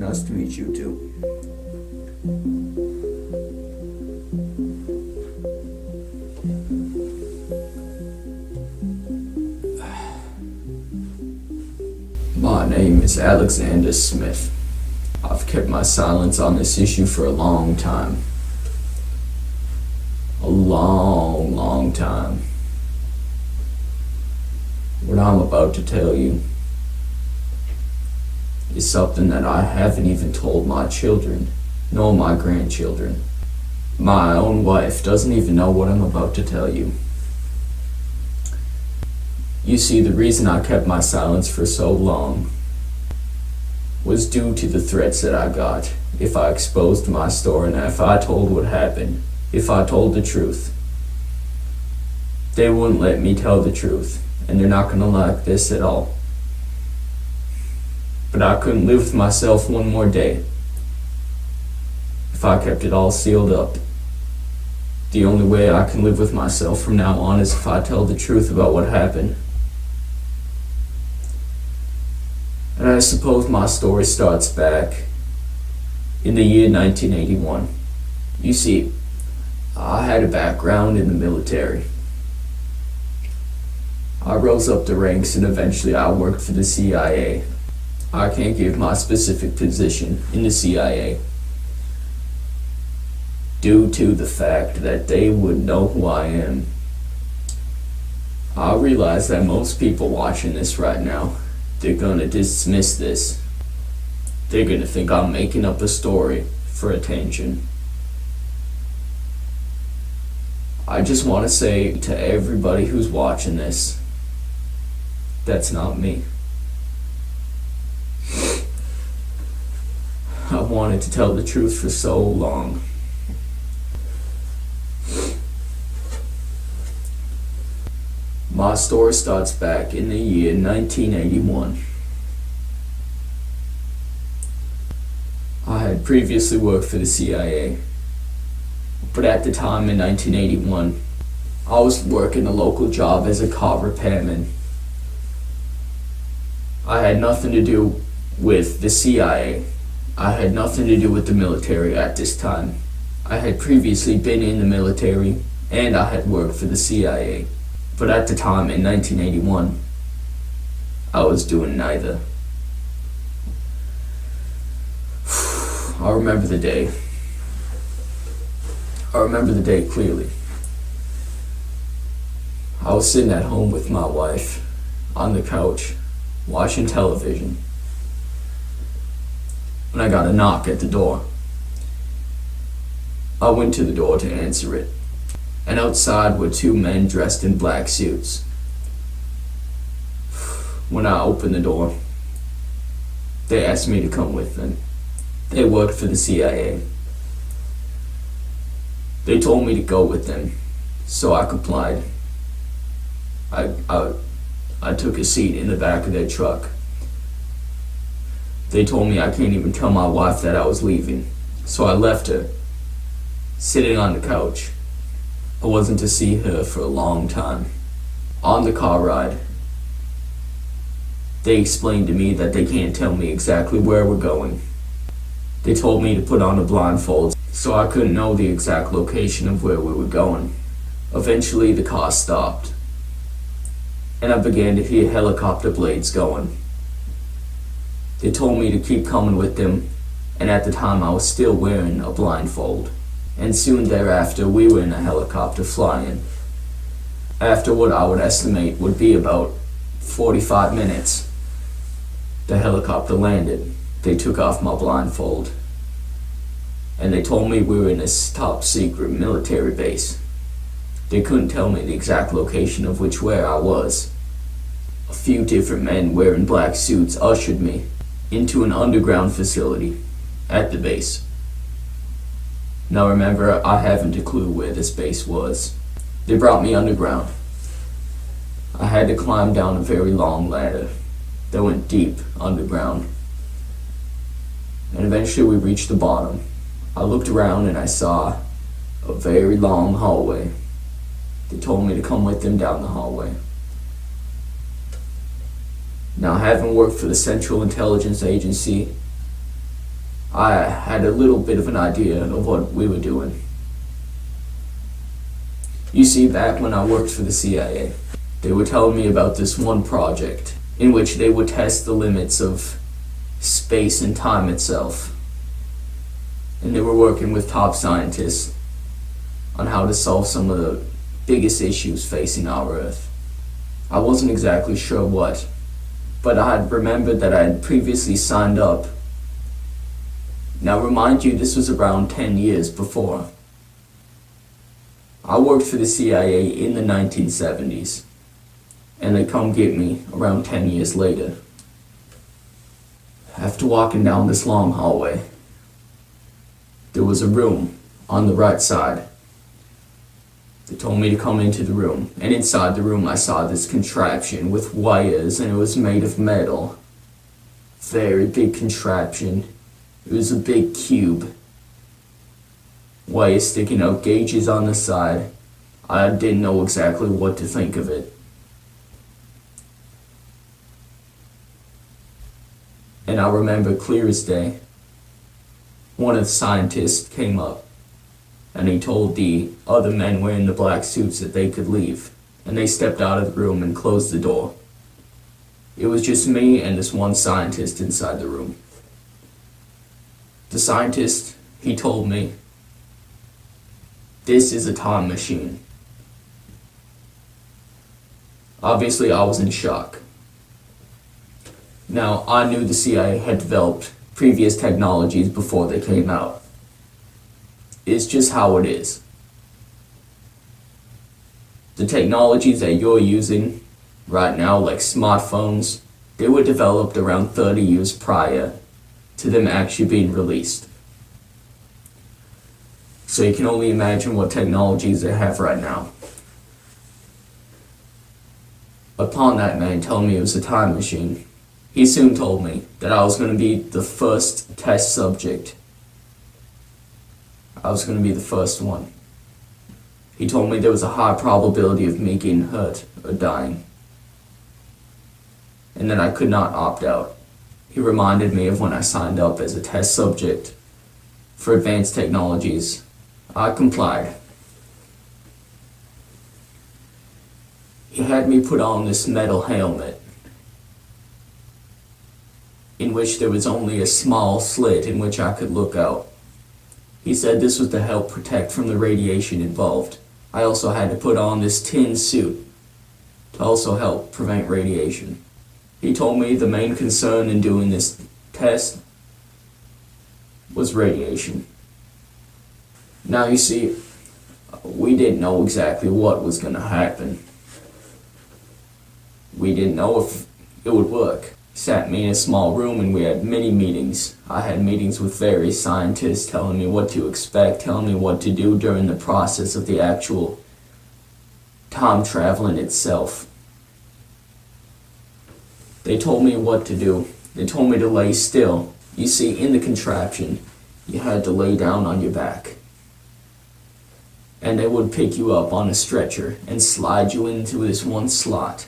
Nice to meet you too. My name is Alexander Smith. I've kept my silence on this issue for a long time. A long time. What I'm about to tell you is something that I haven't even told my children, nor my grandchildren. My own wife doesn't even know what I'm about to tell you. You see, the reason I kept my silence for so long was due to the threats that I got if I exposed my story and if I told what happened, if I told the truth. They wouldn't let me tell the truth, and they're not gonna like this at all. But I couldn't live with myself one more day if I kept it all sealed up. The only way I can live with myself from now on is if I tell the truth about what happened. And I suppose my story starts back in the year 1981. You see, I had a background in the military. I rose up the ranks and eventually I worked for the CIA. I can't give my specific position in the CIA due to the fact that they would know who I am. I realize that most people watching this right now, they're gonna dismiss this. They're gonna think I'm making up a story for attention. I just want to say to everybody who's watching this, that's not me. I wanted to tell the truth for so long. My story starts back in the year 1981. I had previously worked for the CIA, but at the time in 1981, I was working a local job as a car repairman. I had nothing to do with the CIA. I had nothing to do with the military at this time. I had previously been in the military and I had worked for the CIA. But at the time in 1981, I was doing neither. I remember the day. I remember the day clearly. I was sitting at home with my wife on the couch watching television when I got a knock at the door. I went to the door to answer it, and outside were two men dressed in black suits. When I opened the door, they asked me to come with them. They worked for the CIA. They told me to go with them, so I complied. I took a seat in the back of their truck. They told me I can't even tell my wife that I was leaving, so I left her, sitting on the couch. I wasn't to see her for a long time. On the car ride, they explained to me that they can't tell me exactly where we're going. They told me to put on a blindfold so I couldn't know the exact location of where we were going. Eventually the car stopped, and I began to hear helicopter blades going. They told me to keep coming with them, and at the time I was still wearing a blindfold. And soon thereafter we were in a helicopter flying. After what I would estimate would be about 45 minutes, the helicopter landed. They took off my blindfold, and they told me we were in this top secret military base. They couldn't tell me the exact location of where I was. A few different men wearing black suits ushered me into an underground facility at the base. Now remember, I haven't a clue where this base was. They brought me underground. I had to climb down a very long ladder that went deep underground. And eventually we reached the bottom. I looked around and I saw a very long hallway. They told me to come with them down the hallway. Now, having worked for the Central Intelligence Agency I had a little bit of an idea of what we were doing. You see, back when I worked for the CIA, they were telling me about this one project in which they would test the limits of space and time itself. And they were working with top scientists on how to solve some of the biggest issues facing our Earth. I wasn't exactly sure what, but I had remembered that I had previously signed up. Now remind you, this was around 10 years before. I worked for the CIA in the 1970s, and they come get me around 10 years later. After walking down this long hallway, there was a room on the right side. They told me to come into the room, and inside the room I saw this contraption with wires, and it was made of metal. Very big contraption. It was a big cube. Wires sticking out, gauges on the side. I didn't know exactly what to think of it. And I remember clear as day, one of the scientists came up and he told the other men wearing the black suits that they could leave. And they stepped out of the room and closed the door. It was just me and this one scientist inside the room. The scientist, he told me, "This is a time machine." Obviously, I was in shock. Now, I knew the CIA had developed previous technologies before they came out. It's just how it is. The technologies that you're using right now, like smartphones, they were developed around 30 years prior to them actually being released. So you can only imagine what technologies they have right now. Upon that man telling me it was a time machine, he soon told me that I was going to be the first test subject. I was going to be the first one. He told me there was a high probability of me getting hurt or dying, and that I could not opt out. He reminded me of when I signed up as a test subject for advanced technologies. I complied. He had me put on this metal helmet in which there was only a small slit in which I could look out. He said this was to help protect from the radiation involved. I also had to put on this tin suit to also help prevent radiation. He told me the main concern in doing this test was radiation. Now you see, we didn't know exactly what was going to happen. We didn't know if it would work. Sat me in a small room and we had many meetings. I had meetings with various scientists telling me what to expect, telling me what to do during the process of the actual time traveling itself. They told me what to do. They told me to lay still. You see, in the contraption, you had to lay down on your back. And they would pick you up on a stretcher and slide you into this one slot.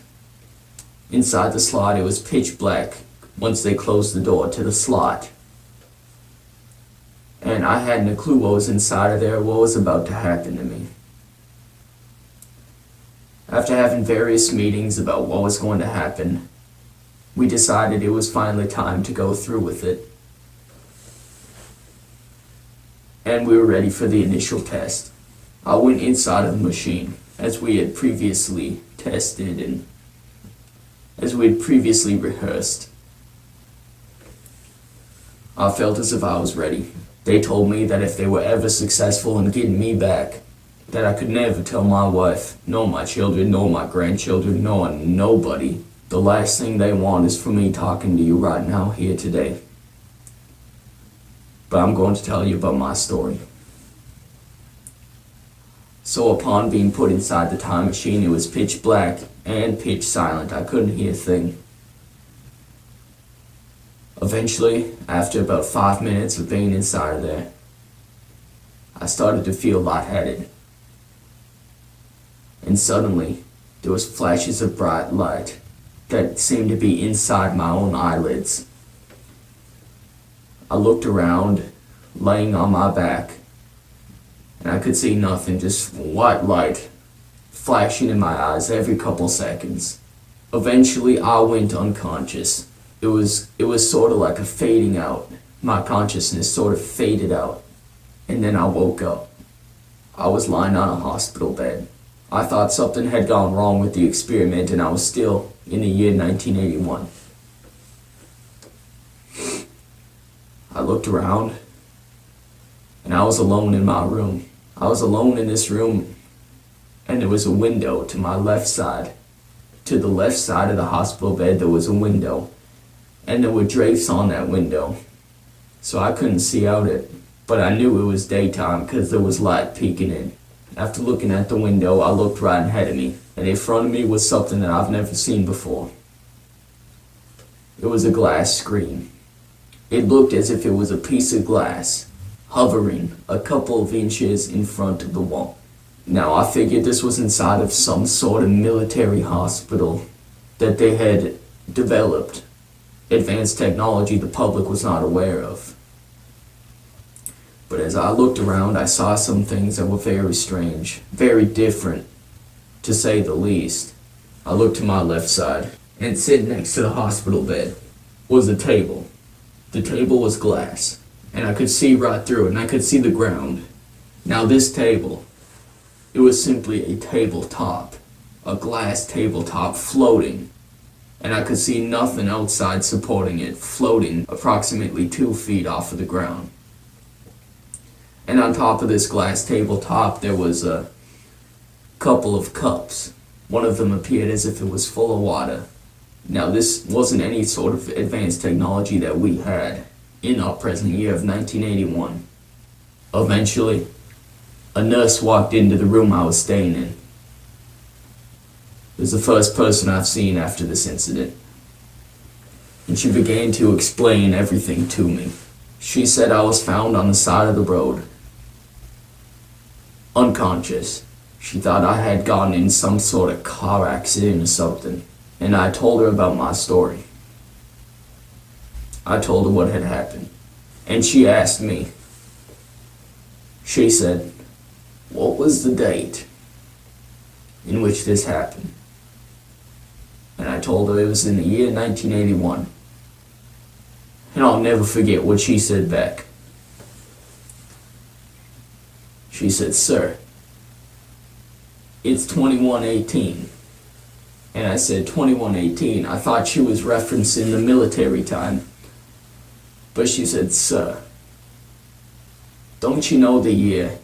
Inside the slot, it was pitch black once they closed the door to the slot. And I hadn't a clue what was inside of there, what was about to happen to me. After having various meetings about what was going to happen, we decided it was finally time to go through with it. And we were ready for the initial test. I went inside of the machine, as we had previously tested and as we had previously rehearsed. I felt as if I was ready. They told me that if they were ever successful in getting me back, that I could never tell my wife, nor my children, nor my grandchildren, nor nobody. The last thing they want is for me talking to you right now, here today. But I'm going to tell you about my story. So upon being put inside the time machine, it was pitch black and pitch silent. I couldn't hear a thing. Eventually, after about 5 minutes of being inside of there, I started to feel lightheaded. And suddenly, there was flashes of bright light that seemed to be inside my own eyelids. I looked around, laying on my back, and I could see nothing, just white light flashing in my eyes every couple seconds. Eventually, I went unconscious. It was sort of like a fading out. My consciousness sort of faded out, and then I woke up. I was lying on a hospital bed. I thought something had gone wrong with the experiment, and I was still in the year 1981. I looked around, and I was alone in my room. I was alone in this room, and there was a window to my left side. To the left side of the hospital bed, there was a window, and there were drapes on that window, so I couldn't see out it, but I knew it was daytime because there was light peeking in. After looking at the window, I looked right ahead of me, and in front of me was something that I've never seen before. It was a glass screen. It looked as if it was a piece of glass, hovering a couple of inches in front of the wall. Now, I figured this was inside of some sort of military hospital that they had developed advanced technology the public was not aware of. But as I looked around, I saw some things that were very strange, very different, to say the least. I looked to my left side, and sitting next to the hospital bed was a table. The table was glass, and I could see right through it, and I could see the ground. Now this table, it was simply a tabletop, a glass tabletop floating, and I could see nothing outside supporting it, floating approximately 2 feet off of the ground. And on top of this glass tabletop, there was a couple of cups. One of them appeared as if it was full of water. Now, this wasn't any sort of advanced technology that we had in our present year of 1981. Eventually, a nurse walked into the room I was staying in. It was the first person I've seen after this incident. And she began to explain everything to me. She said I was found on the side of the road, unconscious. She thought I had gotten in some sort of car accident or something. And I told her about my story. I told her what had happened. And she asked me. She said, "What was the date in which this happened?" And I told her it was in the year 1981. And I'll never forget what she said back. She said, "Sir, it's 2118. And I said, 2118. I thought she was referencing the military time. But she said, "Sir, don't you know the year?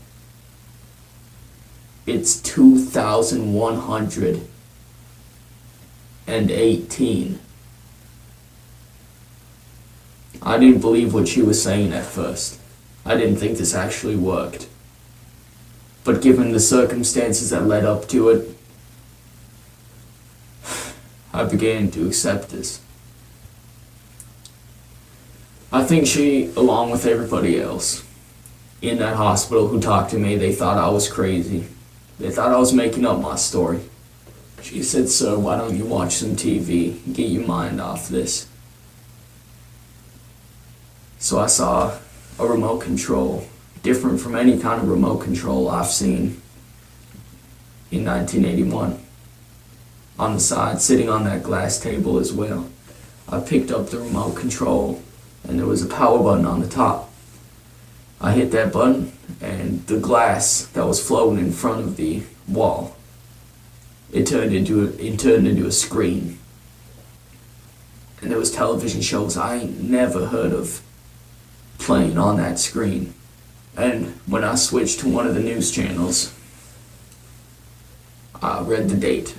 It's 2118. I didn't believe what she was saying at first. I didn't think this actually worked. But given the circumstances that led up to it, I began to accept this. I think she, along with everybody else in that hospital who talked to me, they thought I was crazy. They thought I was making up my story. She said, "Sir, why don't you watch some TV and get your mind off this?" So I saw a remote control, different from any kind of remote control I've seen in 1981. On the side, sitting on that glass table as well. I picked up the remote control, and there was a power button on the top. I hit that button, and the glass that was floating in front of the wall, it turned into a screen. And there was television shows I ain't never heard of playing on that screen. And when I switched to one of the news channels, I read the date.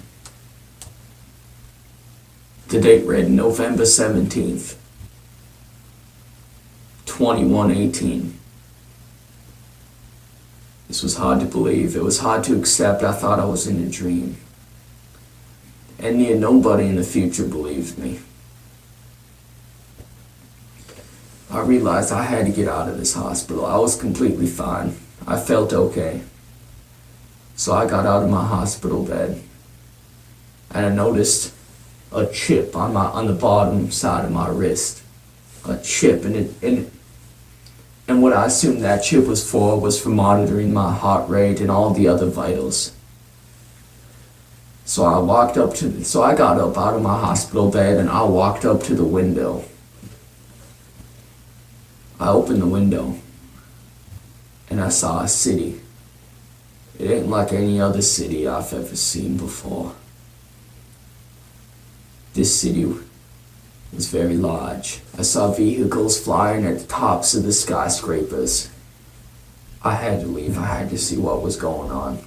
The date read November 17th, 2118. This was hard to believe. It was hard to accept. I thought I was in a dream. And near nobody in the future believed me. I realized I had to get out of this hospital. I was completely fine. I felt okay. So I got out of my hospital bed, and I noticed a chip on the bottom side of my wrist. A chip, and what I assumed that chip was for monitoring my heart rate and all the other vitals. So I got up out of my hospital bed and I walked up to the window. I opened the window and I saw a city. It ain't like any other city I've ever seen before. This city was very large. I saw vehicles flying at the tops of the skyscrapers. I had to leave. I had to see what was going on.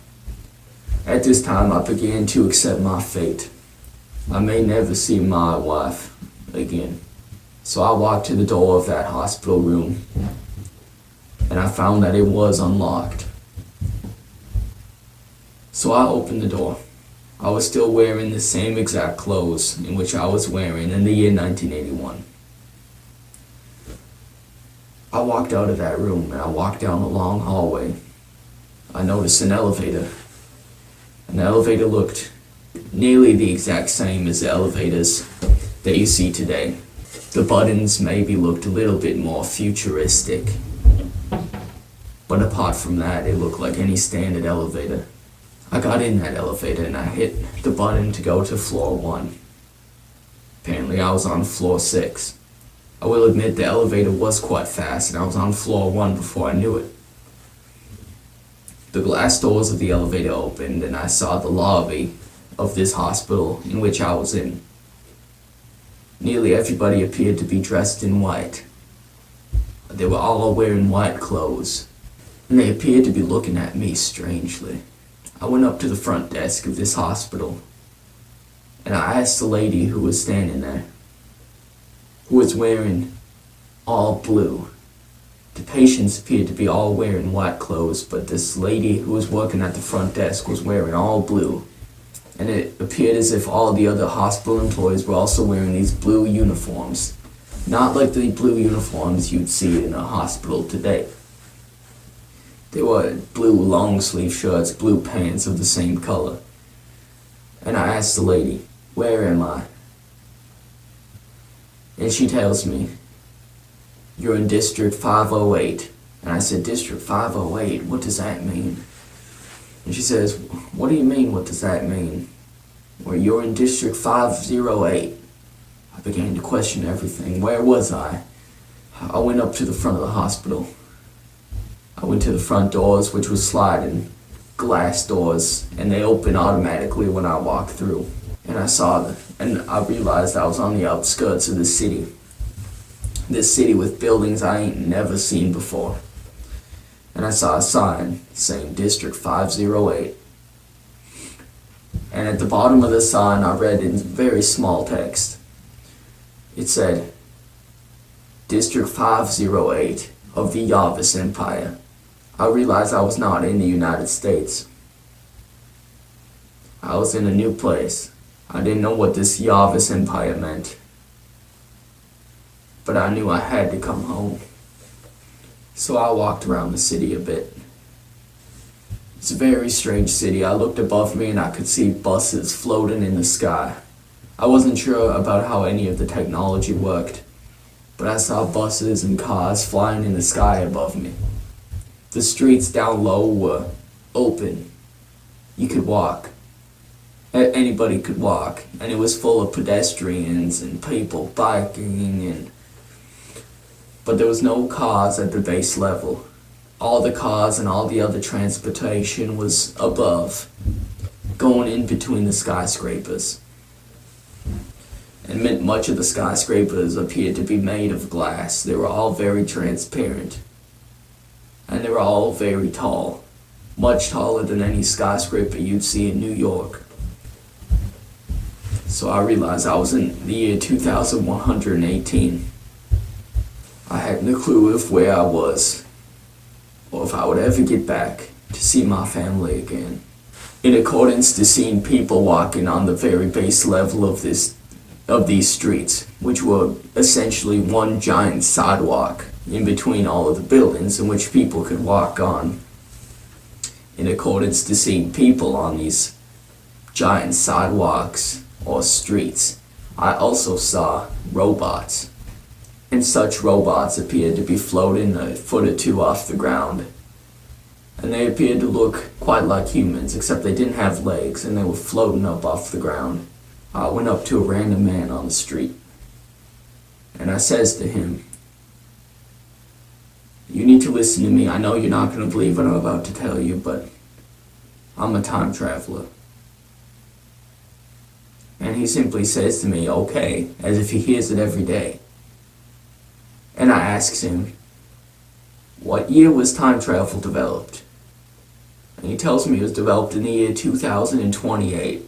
At this time, I began to accept my fate. I may never see my wife again. So I walked to the door of that hospital room, and I found that it was unlocked. So I opened the door. I was still wearing the same exact clothes in which I was wearing in the year 1981. I walked out of that room and I walked down a long hallway. I noticed an elevator. And the elevator looked nearly the exact same as the elevators that you see today. The buttons maybe looked a little bit more futuristic. But apart from that, it looked like any standard elevator. I got in that elevator and I hit the button to go to floor 1. Apparently I was on floor 6. I will admit the elevator was quite fast and I was on floor 1 before I knew it. The glass doors of the elevator opened and I saw the lobby of this hospital in which I was in. Nearly everybody appeared to be dressed in white. They were all wearing white clothes, and they appeared to be looking at me strangely. I went up to the front desk of this hospital, and I asked the lady who was standing there, who was wearing all blue. The patients appeared to be all wearing white clothes, but this lady who was working at the front desk was wearing all blue. And it appeared as if all the other hospital employees were also wearing these blue uniforms. Not like the blue uniforms you'd see in a hospital today. They were blue long sleeve shirts, blue pants of the same color. And I asked the lady, "Where am I?" And she tells me, "You're in District 508. And I said, "District 508? What does that mean?" And she says, "What do you mean, what does that mean?" "Well, you're in District 508. I began to question everything. Where was I? I went up to the front of the hospital. I went to the front doors, which was sliding glass doors, and they open automatically when I walked through. And I realized I was on the outskirts of the city. This city with buildings I ain't never seen before. And I saw a sign saying District 508. And at the bottom of the sign, I read in very small text. It said, District 508 of the Yavis Empire. I realized I was not in the United States. I was in a new place. I didn't know what this Yavis Empire meant. But I knew I had to come home. So I walked around the city a bit. It's a very strange city. I looked above me and I could see buses floating in the sky. I wasn't sure about how any of the technology worked, but I saw buses and cars flying in the sky above me. The streets down low were open. You could walk. Anybody could walk, and it was full of pedestrians and people biking but there was no cars at the base level. All the cars and all the other transportation was above, going in between the skyscrapers. And much of the skyscrapers appeared to be made of glass. They were all very transparent. And they were all very tall. Much taller than any skyscraper you'd see in New York. So I realized I was in the year 2118. I had no clue of where I was, or if I would ever get back to see my family again. In accordance to seeing people walking on the very base level of these streets, which were essentially one giant sidewalk in between all of the buildings in which people could walk on. In accordance to seeing people on these giant sidewalks or streets, I also saw robots. and such robots appeared to be floating a foot or two off the ground. And they appeared to look quite like humans, except they didn't have legs, and they were floating up off the ground. I went up to a random man on the street, and I says to him, "You need to listen to me. I know you're not going to believe what I'm about to tell you, but I'm a time traveler." And he simply says to me, "Okay," as if he hears it every day. And I asks him, "What year was time travel developed?" And he tells me it was developed in the year 2028.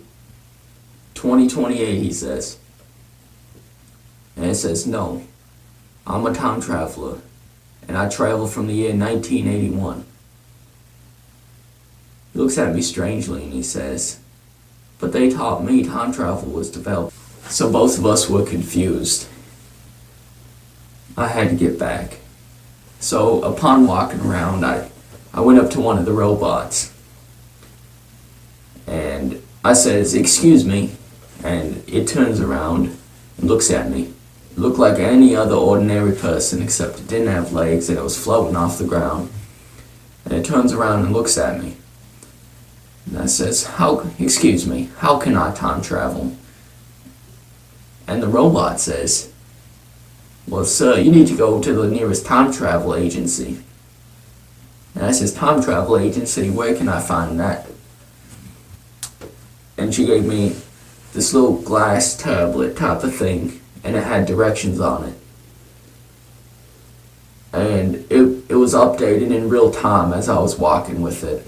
2028, he says. And it says, "No, I'm a time traveler, and I travel from the year 1981. He looks at me strangely and he says, "But they taught me time travel was developed." So both of us were confused. I had to get back. So upon walking around, I went up to one of the robots, and I says, "Excuse me," and it turns around and looks at me. It looked like any other ordinary person, except it didn't have legs and it was floating off the ground. And it turns around and looks at me. And I says, "Excuse me, how can I time travel?" And the robot says, "Well, sir, you need to go to the nearest time travel agency." And I says, "Time travel agency, where can I find that?" And she gave me this little glass tablet type of thing, and it had directions on it. And it was updated in real time as I was walking with it.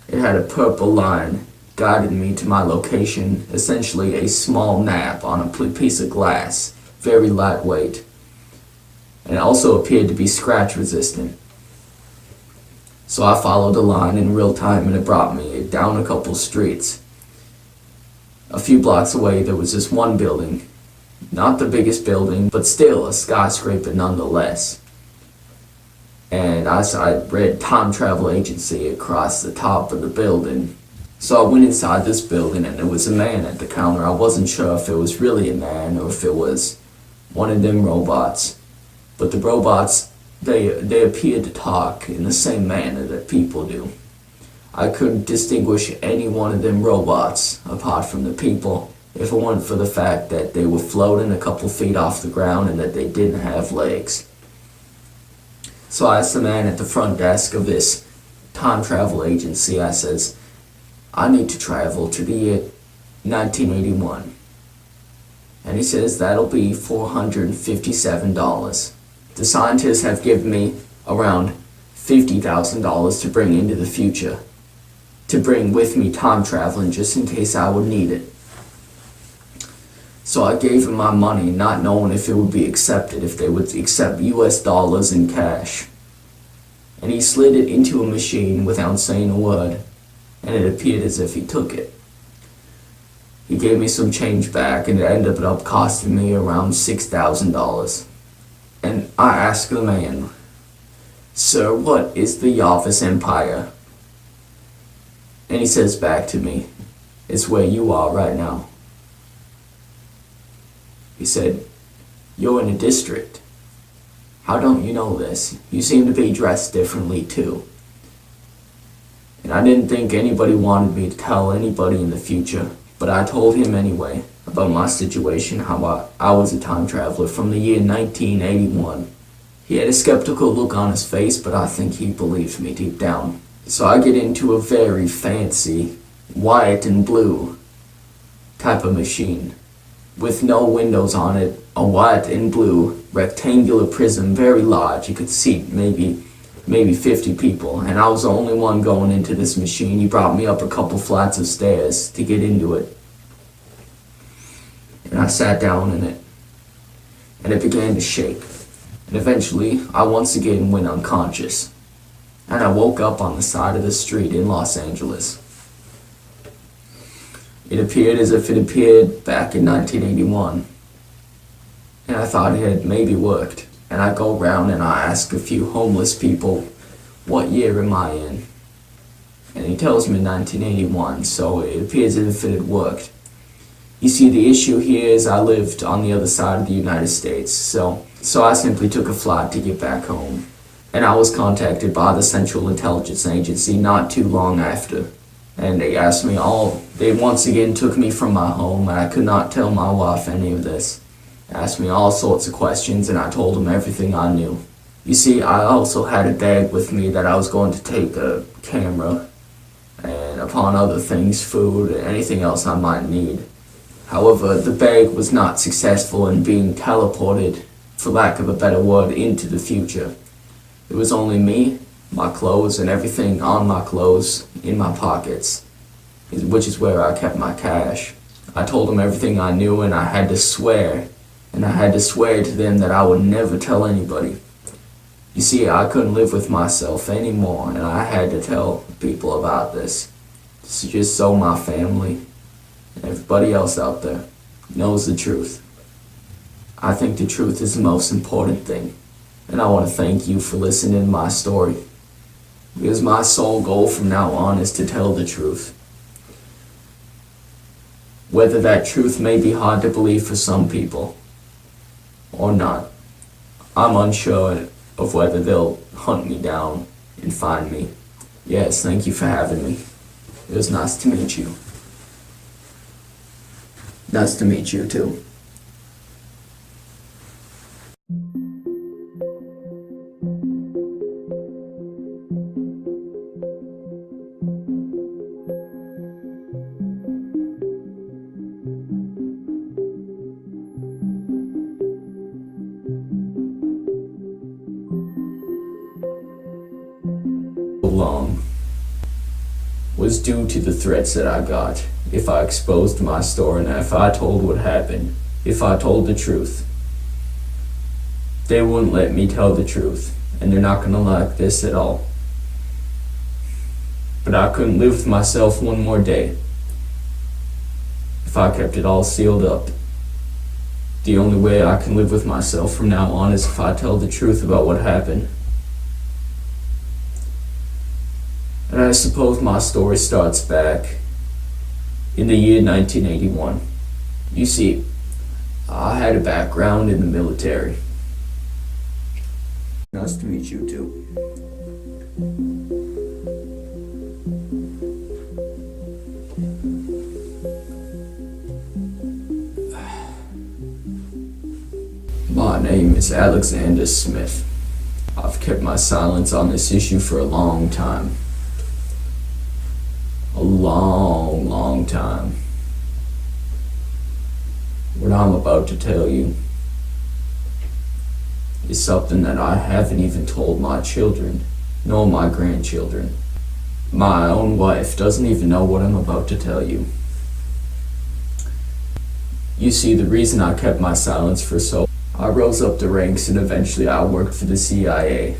It had a purple line guiding me to my location, essentially a small map on a piece of glass, very lightweight. And it also appeared to be scratch resistant. So I followed the line in real time, and it brought me down a couple streets. A few blocks away there was this one building, not the biggest building, but still a skyscraper nonetheless. And I read Time Travel Agency across the top of the building. So I went inside this building, and there was a man at the counter. I wasn't sure if it was really a man or if it was one of them robots. But the robots, they appeared to talk in the same manner that people do. I couldn't distinguish any one of them robots apart from the people, if it weren't for the fact that they were floating a couple feet off the ground and that they didn't have legs. So I asked the man at the front desk of this time travel agency, I says, "I need to travel to the year 1981. And he says, "That'll be $457. The scientists have given me around $50,000 to bring into the future, to bring with me time traveling just in case I would need it." So I gave him my money, not knowing if it would be accepted, if they would accept US dollars in cash. And he slid it into a machine without saying a word, and it appeared as if he took it. He gave me some change back, and it ended up costing me around $6,000. And I asked the man, "Sir, what is the Yavis Empire?" And he says back to me, "It's where you are right now." He said, "You're in a district. How don't you know this? You seem to be dressed differently too." And I didn't think anybody wanted me to tell anybody in the future, but I told him anyway about my situation, how I was a time traveler from the year 1981. He had a skeptical look on his face, but I think he believed me deep down. So I get into a very fancy white and blue type of machine with no windows on it, a white and blue rectangular prism, very large. You could seat maybe 50 people, and I was the only one going into this machine. He brought me up a couple flights of stairs to get into it. And I sat down in it, and it began to shake. And eventually, I once again went unconscious. And I woke up on the side of the street in Los Angeles. It appeared as if it appeared back in 1981. And I thought it had maybe worked. And I go around and I ask a few homeless people, "What year am I in?" And he tells me 1981, so it appears as if it had worked. You see, the issue here is I lived on the other side of the United States, so I simply took a flight to get back home. And I was contacted by the Central Intelligence Agency not too long after. And they once again took me from my home, and I could not tell my wife any of this. Asked me all sorts of questions, and I told them everything I knew. You see, I also had a bag with me that I was going to take a camera, and upon other things, food, and anything else I might need. However, the bag was not successful in being teleported, for lack of a better word, into the future. It was only me, my clothes, and everything on my clothes in my pockets, which is where I kept my cash. I told them everything I knew, and I had to swear to them that I would never tell anybody. You see, I couldn't live with myself anymore, and I had to tell people about this. Just so my family and everybody else out there knows the truth. I think the truth is the most important thing, and I want to thank you for listening to my story, because my sole goal from now on is to tell the truth. Whether that truth may be hard to believe for some people, or not, I'm unsure of whether they'll hunt me down and find me. Yes, thank you for having me. It was nice to meet you. Nice to meet you too. Long was due to the threats that I got. If I exposed my story and if I told what happened, if I told the truth, they wouldn't let me tell the truth, and they're not gonna like this at all. But I couldn't live with myself one more day if I kept it all sealed up. The only way I can live with myself from now on is if I tell the truth about what happened. And I suppose my story starts back in the year 1981. You see, I had a background in the military. Nice to meet you too. My name is Alexander Smith. I've kept my silence on this issue for a long time. A long time. What I'm about to tell you is something that I haven't even told my children, nor my grandchildren. My own wife doesn't even know what I'm about to tell you. You see, the reason I kept my silence for so long, I rose up the ranks and eventually I worked for the CIA.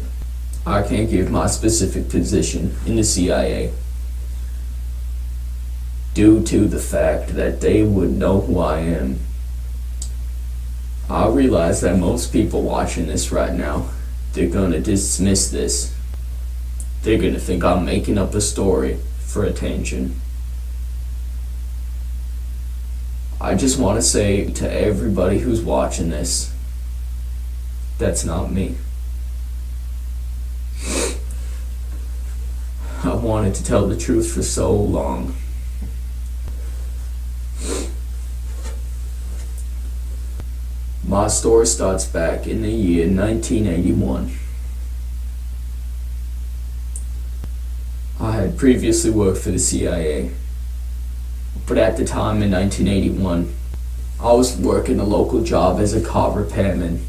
I can't give my specific position in the CIA, due to the fact that they would know who I am. I realize that most people watching this right now, they're gonna dismiss this. They're gonna think I'm making up a story for attention. I just want to say to everybody who's watching this, that's not me. I wanted to tell the truth for so long. My story starts back in the year 1981. I had previously worked for the CIA, but at the time in 1981, I was working a local job as a car repairman.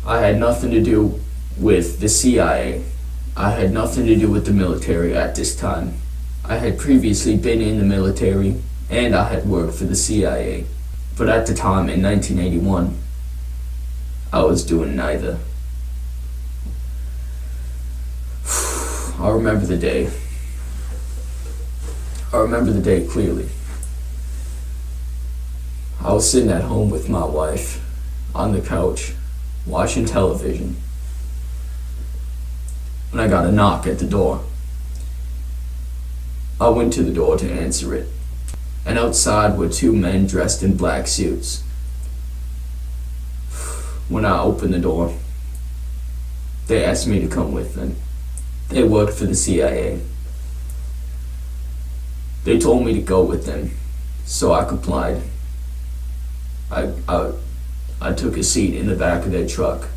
I had nothing to do with the CIA. I had nothing to do with the military at this time. I had previously been in the military and I had worked for the CIA. But at the time, in 1981, I was doing neither. I remember the day. I remember the day clearly. I was sitting at home with my wife, on the couch, watching television, when I got a knock at the door. I went to the door to answer it. and outside were two men dressed in black suits. When I opened the door, they asked me to come with them. They worked for the CIA. They told me to go with them, so I complied. I took a seat in the back of their truck.